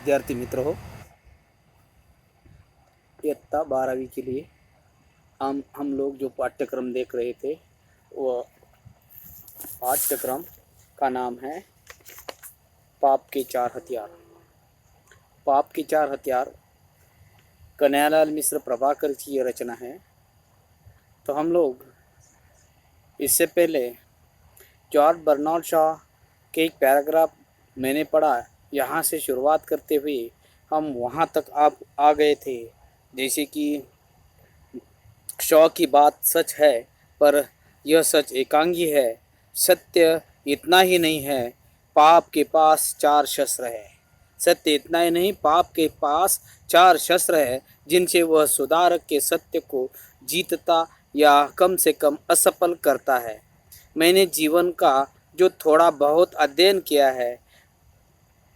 विद्यार्थी मित्र हो, इयत्ता 12वीं के लिए हम लोग जो पाठ्यक्रम देख रहे थे वह पाठ्यक्रम का नाम है पाप के चार हथियार। पाप के चार हथियार कन्हैयालाल मिश्र प्रभाकर की ये रचना है। तो हम लोग इससे पहले जॉर्ज बर्नार्ड शॉ के एक पैराग्राफ मैंने पढ़ा, यहाँ से शुरुआत करते हुए हम वहाँ तक आप आ गए थे, जैसे कि शॉ की बात सच है पर यह सच एकांगी है। सत्य इतना ही नहीं है, पाप के पास चार शस्त्र है। सत्य इतना ही नहीं, पाप के पास चार शस्त्र है जिनसे वह सुधारक के सत्य को जीतता या कम से कम असफल करता है। मैंने जीवन का जो थोड़ा बहुत अध्ययन किया है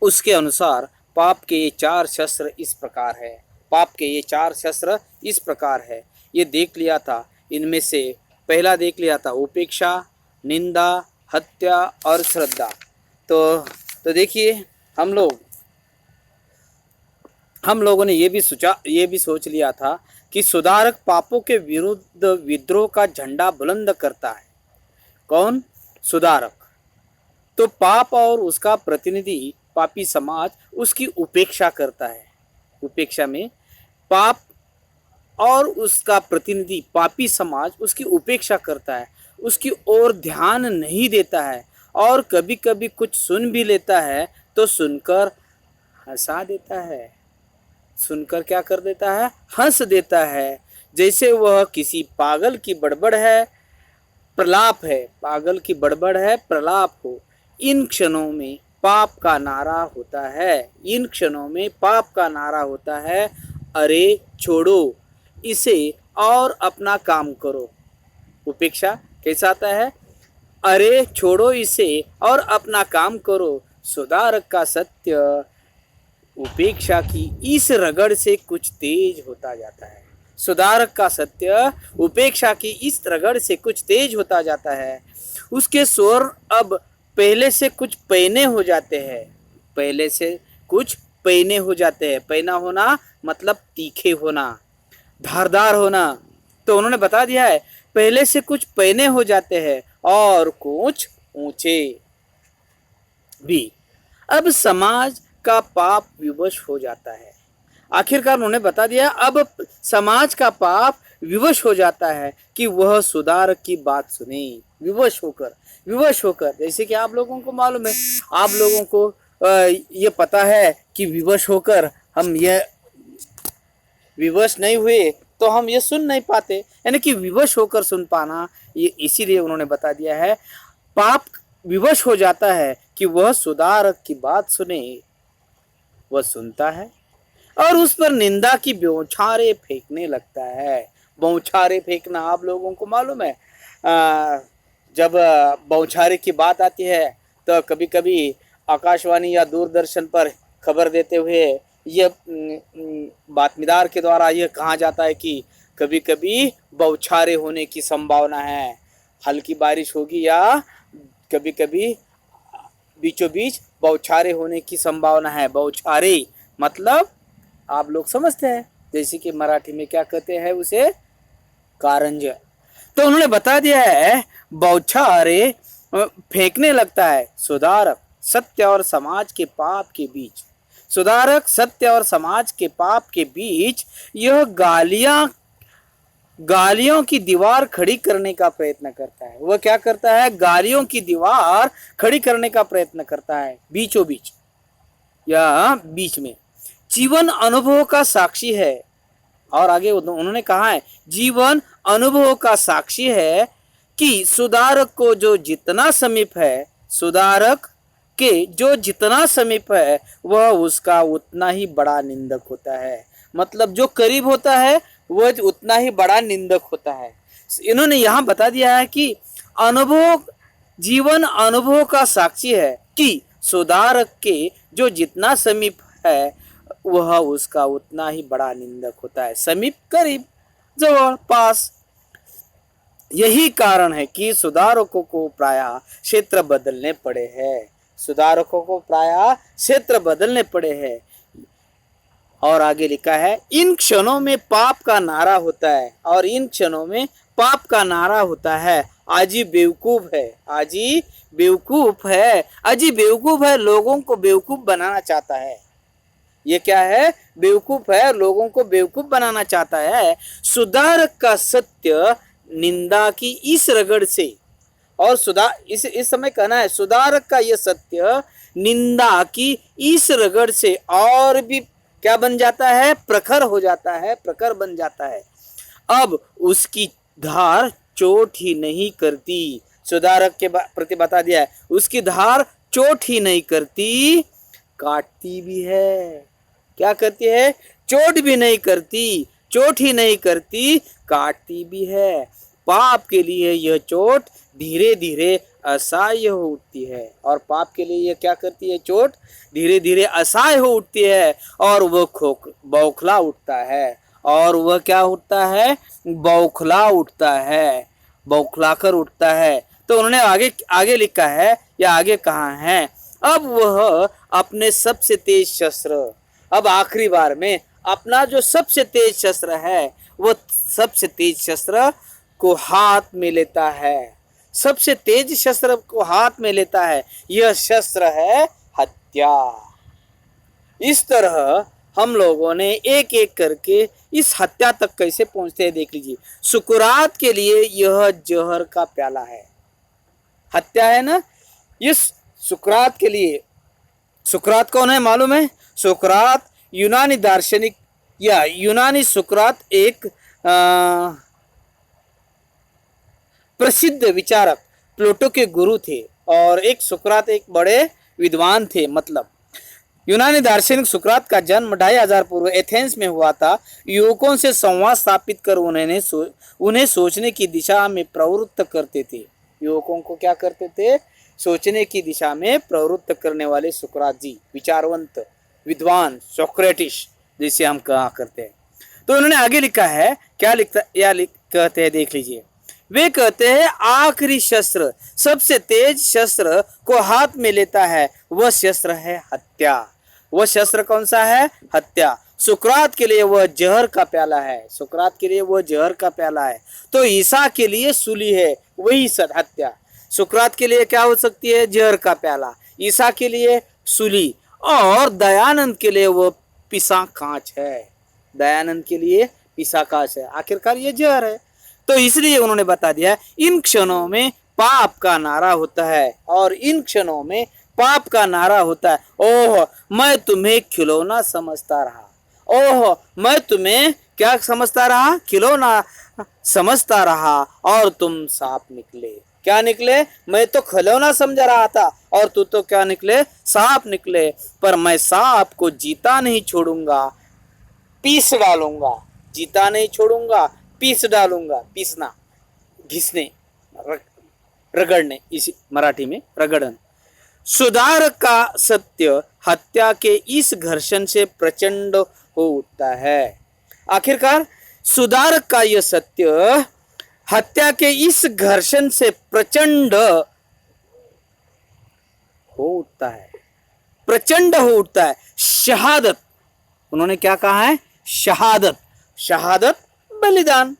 उसके अनुसार पाप के ये चार शस्त्र इस प्रकार है। पाप के ये चार शस्त्र इस प्रकार है, ये देख लिया था। इनमें से पहला देख लिया था उपेक्षा, निंदा, हत्या और श्रद्धा। तो देखिए हम लोगों ने ये भी सोच लिया था कि सुधारक पापों के विरुद्ध विद्रोह का झंडा बुलंद करता है। कौन? सुधारक। तो पाप और उसका प्रतिनिधि पापी समाज उसकी उपेक्षा करता है। उपेक्षा में पाप और उसका प्रतिनिधि पापी समाज उसकी उपेक्षा करता है, उसकी ओर ध्यान नहीं देता है और कभी कभी कुछ सुन भी लेता है तो सुनकर हंसा देता है। सुनकर क्या कर देता है? हंस देता है, जैसे वह किसी पागल की बड़बड़ है, प्रलाप है। पागल की बड़बड़ है, प्रलाप हो। इन क्षणों में पाप का नारा होता है। इन क्षणों में पाप का नारा होता है, अरे छोड़ो इसे और अपना काम करो। उपेक्षा कैसा आता है? अरे छोड़ो इसे और अपना काम करो। सुधारक का सत्य उपेक्षा की इस रगड़ से कुछ तेज होता जाता है। सुधारक का सत्य उपेक्षा की इस रगड़ से कुछ तेज होता जाता है। उसके स्वर अब पहले से कुछ पैने हो जाते हैं। पहले से कुछ पैने हो जाते हैं। पैना होना मतलब तीखे होना, धारदार होना। तो उन्होंने बता दिया है, पहले से कुछ पैने हो जाते हैं और कुछ ऊंचे भी। अब समाज का पाप विवश हो जाता है। आखिरकार उन्होंने बता दिया, अब समाज का पाप विवश हो जाता है कि वह सुधारक की बात सुने। विवश होकर जैसे कि आप लोगों को मालूम है, आप लोगों को ये पता है कि विवश होकर हम ये विवश नहीं हुए तो हम ये सुन नहीं पाते, यानी कि विवश होकर सुन पाना। ये इसीलिए उन्होंने बता दिया है, पाप विवश हो जाता है कि वह सुधारक की बात सुने। वह सुनता है और उस पर निंदा की बौछारें फेंकने लगता है। बौछारें फेंकना आप लोगों को मालूम है। जब बौछारें की बात आती है तो कभी कभी आकाशवाणी या दूरदर्शन पर खबर देते हुए ये बातमीदार के द्वारा यह कहा जाता है कि कभी कभी बौछारें होने की संभावना है, हल्की बारिश होगी या कभी कभी बीचों बीच बौछारें होने की संभावना है। बौछारें मतलब आप लोग समझते हैं, जैसे कि मराठी में क्या कहते हैं उसे, कारंज। तो उन्होंने बता दिया है, बौछारें फेंकने लगता है सुधारक सत्य और समाज के पाप के बीच। सुधारक सत्य और समाज के पाप के बीच यह गालियों की दीवार खड़ी करने का प्रयत्न करता है। वह क्या करता है? गालियों की दीवार खड़ी करने का प्रयत्न करता है, बीचों बीच या बीच में। जीवन अनुभव का साक्षी है। और आगे उन्होंने कहा है, जीवन अनुभव का साक्षी है कि सुधारक को जो जितना समीप है, सुधारक के जो जितना समीप है वह उसका उतना ही बड़ा निंदक होता है। मतलब जो करीब होता है वह उतना ही बड़ा निंदक होता है। इन्होंने यहाँ बता दिया है कि अनुभव, जीवन अनुभव का साक्षी है कि सुधारक के जो जितना समीप है वह उसका उतना ही बड़ा निंदक होता है। समीप, करीब, जवळ, पास। यही कारण है कि सुधारकों को प्रायः क्षेत्र बदलने पड़े हैं। सुधारकों को प्रायः क्षेत्र बदलने पड़े हैं। और आगे लिखा है इन क्षणों में पाप का नारा होता है, और इन क्षणों में पाप का नारा होता है आजी बेवकूफ है, आजी बेवकूफ है, अजी बेवकूफ है, लोगों को बेवकूफ बनाना चाहता है। ये क्या है? बेवकूफ है, लोगों को बेवकूफ बनाना चाहता है। सुधारक का सत्य निंदा की इस रगड़ से, और इस समय कहना है सुधारक का यह सत्य निंदा की इस रगड़ से और भी क्या बन जाता है? प्रखर हो जाता है, प्रखर बन जाता है। अब उसकी धार चोट ही नहीं करती, सुधारक के प्रति बता दिया है, उसकी धार चोट ही नहीं करती, काटती भी है। क्या करती है? चोट भी नहीं करती, चोट ही नहीं करती, काटती भी है। पाप के लिए यह चोट धीरे धीरे असह्य हो उठती है, और पाप के लिए यह क्या करती है? चोट धीरे धीरे असह्य हो उठती है, और वह बौखला उठता है, और वह क्या उठता है? बौखला उठता है, बौखला कर उठता है। तो उन्होंने आगे लिखा है या आगे कहा है, अब वह अपने सबसे तेज शस्त्र, अब आखिरी बार में अपना जो सबसे तेज शस्त्र है, वो सबसे तेज शस्त्र को हाथ में लेता है, सबसे तेज शस्त्र को हाथ में लेता है। यह शस्त्र है हत्या। इस तरह हम लोगों ने एक एक करके इस हत्या तक कैसे पहुंचते हैं देख लीजिए। सुकरात के लिए यह जहर का प्याला है, हत्या है ना। इस सुकरात के लिए, सुकरात कौन है मालूम है? सुकरात यूनानी दार्शनिक या यूनानी सुकरात एक प्रसिद्ध विचारक प्लेटो के गुरु थे, और एक सुकरात एक बड़े विद्वान थे। मतलब यूनानी दार्शनिक सुकरात का जन्म 2500 पूर्व एथेंस में हुआ था। युवकों से संवाद स्थापित कर उन्हें सोचने की दिशा में प्रवृत्त करते थे। युवकों को क्या करते थे? सोचने की दिशा में प्रवृत्त करने वाले सुकरात जी, विचारवंत विद्वान सोक्रेटिस जिसे हम कहा करते हैं। तो उन्होंने आगे लिखा है, क्या कहते हैं देख लीजिए। वे कहते हैं आखिरी शस्त्र, सबसे तेज शस्त्र को हाथ में लेता है, वह शस्त्र है हत्या। वह शस्त्र कौन सा है? हत्या। सुकरात के लिए वह जहर का प्याला है, सुकरात के लिए वह जहर का प्याला है। तो ईसा के लिए सूली है, वही हत्या। सुकरात के लिए क्या हो सकती है? जहर का प्याला। ईसा के लिए सूली, और दयानंद के लिए वह पिसा कांच है, दयानंद के लिए पिसा कांच है। आखिरकार ये जहर है। तो इसलिए उन्होंने बता दिया इन क्षणों में पाप का नारा होता है, और इन क्षणों में पाप का नारा होता है। ओह मैं तुम्हें खिलौना समझता रहा, ओह मैं तुम्हें क्या समझता रहा? खिलौना समझता रहा, और तुम सांप निकले। क्या निकले? मैं तो खिलौना समझ रहा था, और तू तो क्या निकले? सांप निकले। पर मैं सांप को जीता नहीं छोड़ूंगा, पीस डालूंगा। जीता नहीं छोड़ूंगा, पीस डालूंगा। पीसना, घिसने, रगड़ने, इसी मराठी में रगड़न। सुधारक का सत्य हत्या के इस घर्षण से प्रचंड हो उठता है। आखिरकार सुधारक का यह सत्य हत्या के इस घर्षण से प्रचंड हो उठता है, प्रचंड हो उठता है। शहादत, उन्होंने क्या कहा है? शहादत, शहादत बलिदान।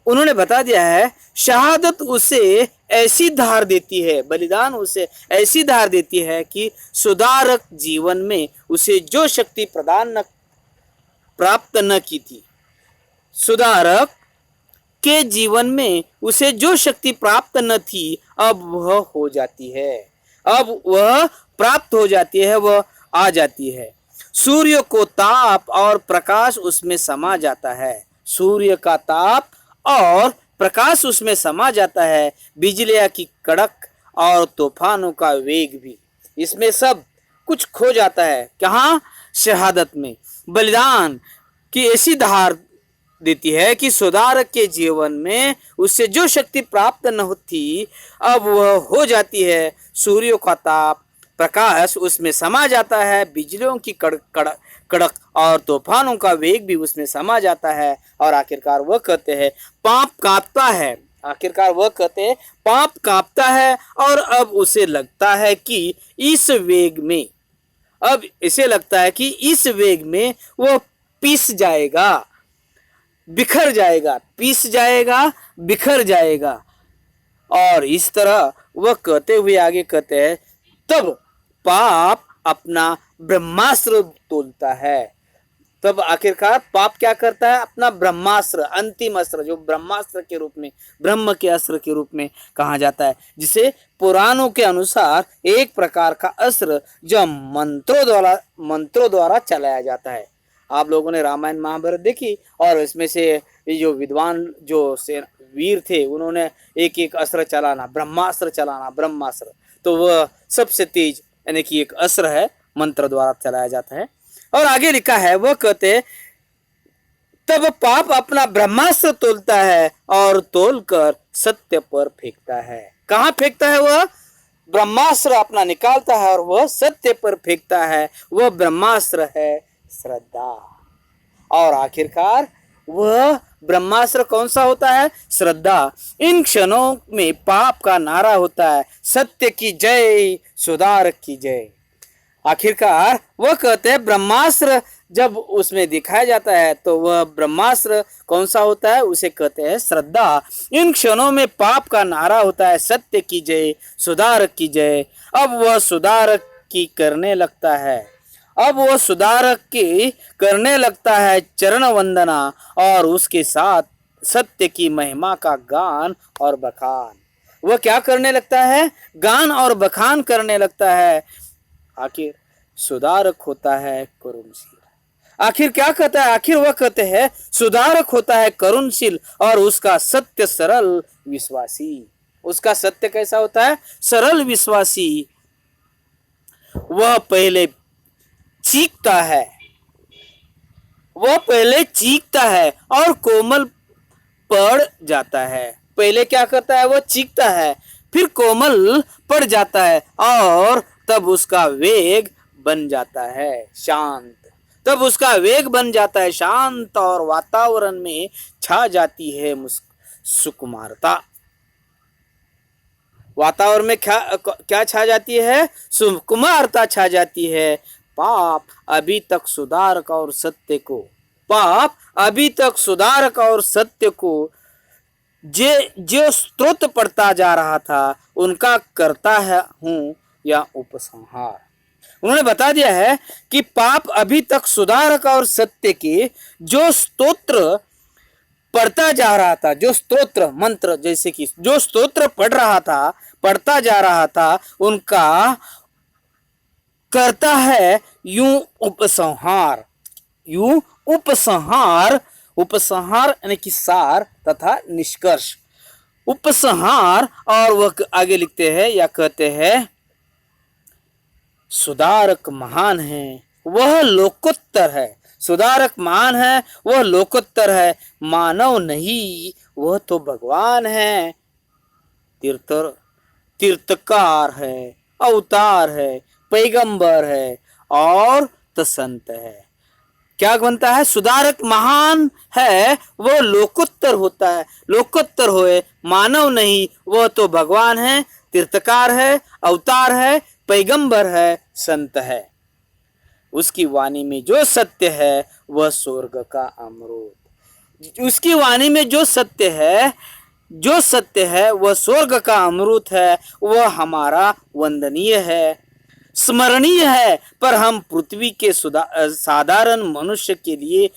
उन्होंने बता दिया है शहादत उसे ऐसी धार देती है, बलिदान उसे ऐसी धार देती है कि सुधारक जीवन में उसे जो शक्ति प्राप्त न की थी, सुधारक के जीवन में उसे जो शक्ति प्राप्त न थी, अब वह हो जाती है, अब वह प्राप्त हो जाती है, वह आ जाती है। सूर्य को ताप और प्रकाश उसमें समा जाता है, सूर्य का ताप और प्रकाश उसमें समा जाता है। बिजलियां की कड़क और तूफानों का वेग भी, इसमें सब कुछ खो जाता है। कहाँ? शहादत में। बलिदान की ऐसी धार देती है कि सुधारक के जीवन में उससे जो शक्ति प्राप्त न होती, अब वह हो जाती है। सूर्य का ताप प्रकाश उसमें समा जाता है, बिजलियों की कड़क और तूफानों का वेग भी उसमें समा जाता है। और आखिरकार वह कहते हैं पाप कांपता है, आखिरकार वह कहते हैं पाप कांपता है, और अब उसे लगता है कि इस वेग में अब इसे लगता है कि इस वेग में वो पिस जाएगा, बिखर जाएगा, पिस जाएगा, बिखर जाएगा। और इस तरह वह कहते हुए आगे कहते हैं, तब पाप अपना ब्रह्मास्त्र तोलता है। तब आखिरकार पाप क्या करता है? अपना ब्रह्मास्त्र, अंतिम अस्त्र, जो ब्रह्मास्त्र के रूप में, ब्रह्म के अस्त्र के रूप में कहा जाता है, जिसे पुराणों के अनुसार एक प्रकार का अस्त्र जो मंत्रों द्वारा चलाया जाता है। आप लोगों ने रामायण महाभारत देखी, और इसमें से ये जो विद्वान जो से वीर थे, उन्होंने एक एक अस्त्र चलाना, ब्रह्मास्त्र चलाना, ब्रह्मास्त्र। तो वह सबसे तेज यानी कि एक अस्त्र है, मंत्र द्वारा चलाया जाता है। और आगे लिखा है, वह कहते, तब पाप अपना ब्रह्मास्त्र तोलता है और तोलकर सत्य पर फेंकता है। कहाँ फेंकता है? वह ब्रह्मास्त्र अपना निकालता है और वह सत्य पर फेंकता है। वह ब्रह्मास्त्र है श्रद्धा। और आखिरकार वह ब्रह्मास्त्र कौन सा होता है? श्रद्धा। इन क्षणों में पाप का नारा होता है, सत्य की जय, सुधारक की जय। आखिरकार वह कहते हैं, ब्रह्मास्त्र जब उसमें दिखाया जाता है तो वह ब्रह्मास्त्र कौन सा होता है? उसे कहते हैं श्रद्धा। इन क्षणों में पाप का नारा होता है, सत्य की जय, सुधारक की जय। अब वह सुधारक की करने लगता है, अब वो सुधारक की करने लगता है चरण वंदना, और उसके साथ सत्य की महिमा का गान और बखान। वह क्या करने लगता है? गान और बखान करने लगता है। आखिर सुधारक होता है करुणशील। आखिर क्या कहता है? आखिर वह कहते हैं, सुधारक होता है करुणशील और उसका सत्य सरल विश्वासी। उसका सत्य कैसा होता है? सरल विश्वासी। वह पहले चीखता है, वह पहले चीखता है और कोमल पड़ जाता है। पहले क्या करता है? वह चीखता है, फिर कोमल पड़ जाता है, और तब उसका वेग बन जाता है शांत। तब उसका वेग बन जाता है शांत, और वातावरण में छा जाती है सुकुमारता। वातावरण में क्या छा जाती है? सुकुमारता छा जाती है। पाप अभी तक सुधारक और सत्य को, पाप अभी तक सुधारक और सत्य को जो स्तोत्र पढ़ता जा रहा था, उनका करता है हूँ या उपसंहार। उन्होंने बता दिया है कि पाप अभी तक सुधारक और सत्य के जो स्तोत्र पढ़ता जा रहा था, जो स्तोत्र मंत्र, जैसे कि जो स्तोत्र पढ़ रहा था, पढ़ता जा रहा था, उनका करता है यूं उपसंहार। यूं उपसंहार, उपसंहार यानी कि सार तथा निष्कर्ष, उपसंहार। और वह आगे लिखते हैं या कहते हैं, सुधारक महान है, वह लोकोत्तर है। सुधारक महान है, वह लोकोत्तर है, मानव नहीं, वह तो भगवान है। तीर्थकार है, अवतार है, पैगंबर है और तो संत है। क्या बनता है? सुधारक महान है, वह लोकोत्तर होता है, लोकोत्तर होए, मानव नहीं, वह तो भगवान है, तीर्थकार है, अवतार है, पैगंबर है, संत है। उसकी वाणी में जो सत्य है वह स्वर्ग का अमृत। उसकी वाणी में जो सत्य है, जो सत्य है वह स्वर्ग का अमृत है। वह हमारा वंदनीय है, स्मरणीय है, पर हम पृथ्वी के साधारण मनुष्य के लिए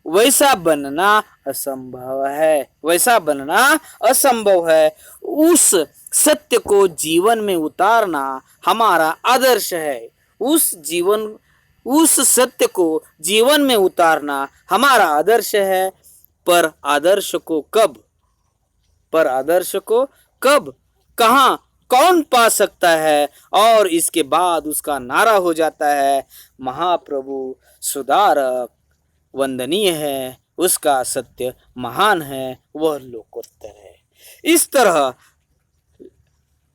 वैसा बनना असंभव है, वैसा बनना असंभव है। उस सत्य को जीवन में उतारना हमारा आदर्श है। उस सत्य को जीवन में उतारना हमारा आदर्श है। पर आदर्श को कब, कहाँ, कौन पा सकता है? और इसके बाद उसका नारा हो जाता है, महाप्रभु सुधारक वंदनीय है, उसका सत्य महान है, वह लोकोत्तर है। इस तरह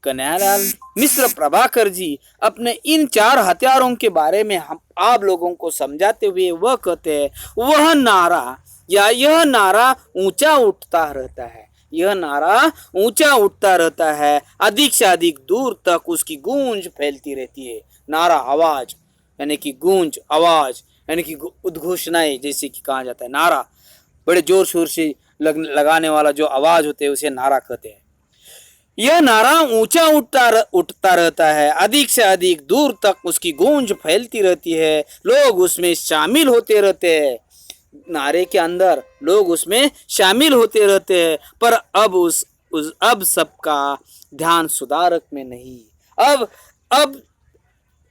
कन्हैयालाल मिश्र प्रभाकर जी अपने इन 4 हथियारों के बारे में हम आप लोगों को समझाते हुए वह कहते हैं, वह नारा या यह नारा ऊंचा उठता रहता है, यह नारा ऊंचा उठता रहता है, अधिक से अधिक दूर तक उसकी गूंज फैलती रहती है, नारा आवाज यानी कि गूंज, आवाज यानी कि उद्घोषणाएं, जैसे कि कहा जाता है नारा, बड़े जोर शोर से लगाने वाला जो आवाज होते हैं उसे नारा कहते हैं। यह नारा ऊंचा उठता रहता है, अधिक से अधिक दूर तक उसकी गूंज फैलती रहती है, लोग उसमें शामिल होते रहते हैं, नारे के अंदर लोग उसमें शामिल होते रहते हैं। पर अब अब सबका ध्यान सुधारक में नहीं, अब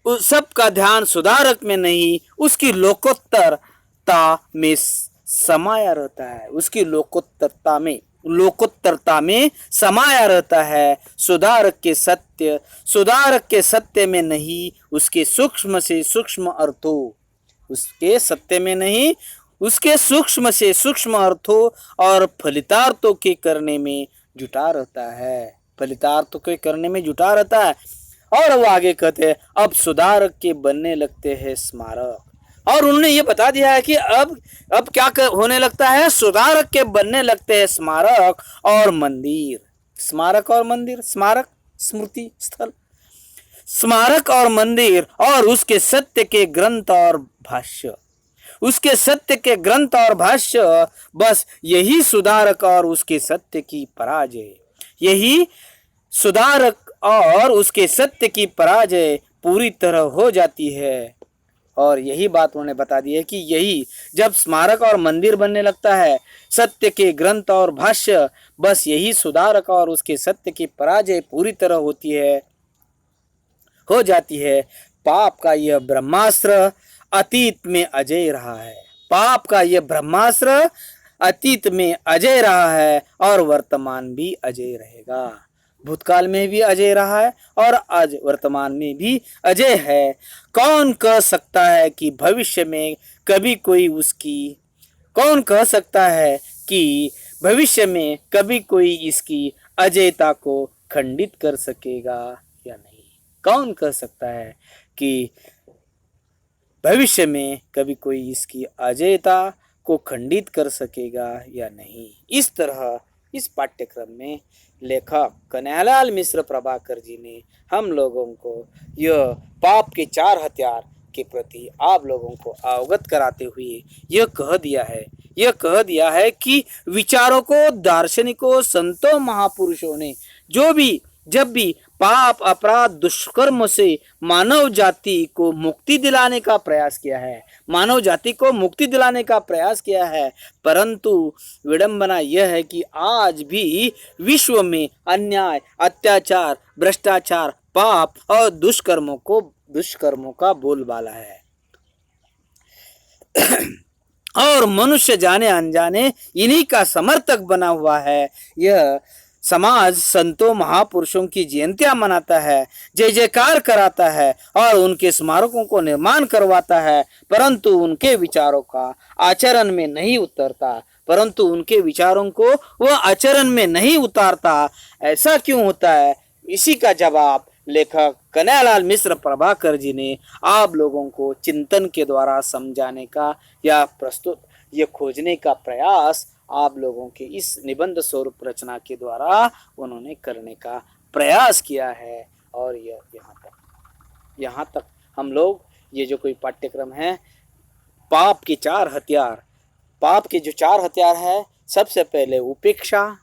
उस सबका ध्यान सुधारक में नहीं, उसकी लोकोत्तरता में समाया रहता है, उसकी लोकोत्तरता में समाया रहता है। सुधारक के सत्य में नहीं, उसके सूक्ष्म से सूक्ष्म अर्थों, उसके सत्य में नहीं, उसके सूक्ष्म से सूक्ष्म अर्थों और फलितार्थों के करने में जुटा रहता है, फलितार्थों के करने में जुटा रहता है। और वो आगे कहते हैं अब सुधारक के बनने लगते हैं स्मारक। और उन्होंने ये बता दिया है कि अब क्या होने लगता है, सुधारक के बनने लगते हैं स्मारक और मंदिर। स्मारक और मंदिर, स्मारक स्मृति स्थल, स्मारक और मंदिर, और उसके सत्य के ग्रंथ और भाष्य, उसके सत्य के ग्रंथ और भाष्य, बस यही सुधारक और उसके सत्य की पराजय, यही सुधारक और उसके सत्य की पराजय पूरी तरह हो जाती है। और यही बात उन्होंने बता दी है कि यही जब स्मारक और मंदिर बनने लगता है, सत्य के ग्रंथ और भाष्य, बस यही सुधारक और उसके सत्य की पराजय पूरी तरह हो जाती है। पाप का यह ब्रह्मास्त्र अतीत में अजय रहा है, पाप का यह ब्रह्मास्त्र अतीत में अजय रहा है और वर्तमान भी अजय रहेगा, भूतकाल में भी अजय रहा है और आज वर्तमान में भी अजय है। कौन कह सकता है कि भविष्य में कभी कोई इसकी अजयता को खंडित कर सकेगा या नहीं? कौन कह सकता है कि भविष्य में कभी कोई इसकी अजयता को खंडित कर सकेगा या नहीं? इस तरह इस पाठ्यक्रम में लेखक कन्हैयालाल मिश्र प्रभाकर जी ने हम लोगों को यह पाप के 4 हथियार के प्रति आप लोगों को अवगत कराते हुए यह कह दिया है कि विचारों को, दार्शनिकों, संतों, महापुरुषों ने जब भी पाप, अपराध, दुष्कर्म से मानव जाति को मुक्ति दिलाने का प्रयास किया है, परंतु विडंबना यह है कि आज भी विश्व में अन्याय, अत्याचार, भ्रष्टाचार, पाप और दुष्कर्मों का बोलबाला है। और मनुष्य जाने अनजाने इन्हीं का समर्थक बना हुआ है। यह समाज संतों, महापुरुषों की जयंतियां मनाता है, जय जयकार कराता है और उनके स्मारकों को निर्माण करवाता है, परंतु उनके विचारों को आचरण में नहीं उतारता। ऐसा क्यों होता है? इसी का जवाब लेखक कन्हैयालाल मिश्र प्रभाकर जी ने आप लोगों को चिंतन के द्वारा समझाने का या ये खोजने का प्रयास आप लोगों के इस निबंध स्वरूप रचना के द्वारा उन्होंने करने का प्रयास किया है। और यहाँ तक हम लोग ये जो कोई पाठ्यक्रम है, पाप के जो 4 हथियार है, सबसे पहले उपेक्षा,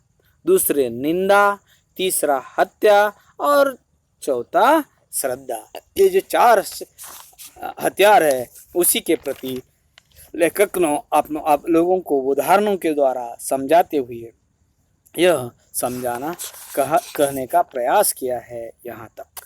दूसरे निंदा, तीसरा हत्या और चौथा श्रद्धा। ये जो 4 हथियार है उसी के प्रति लेखक ने आप लोगों को उदाहरणों के द्वारा समझाते हुए यह समझाना कहने का प्रयास किया है। यहाँ तक।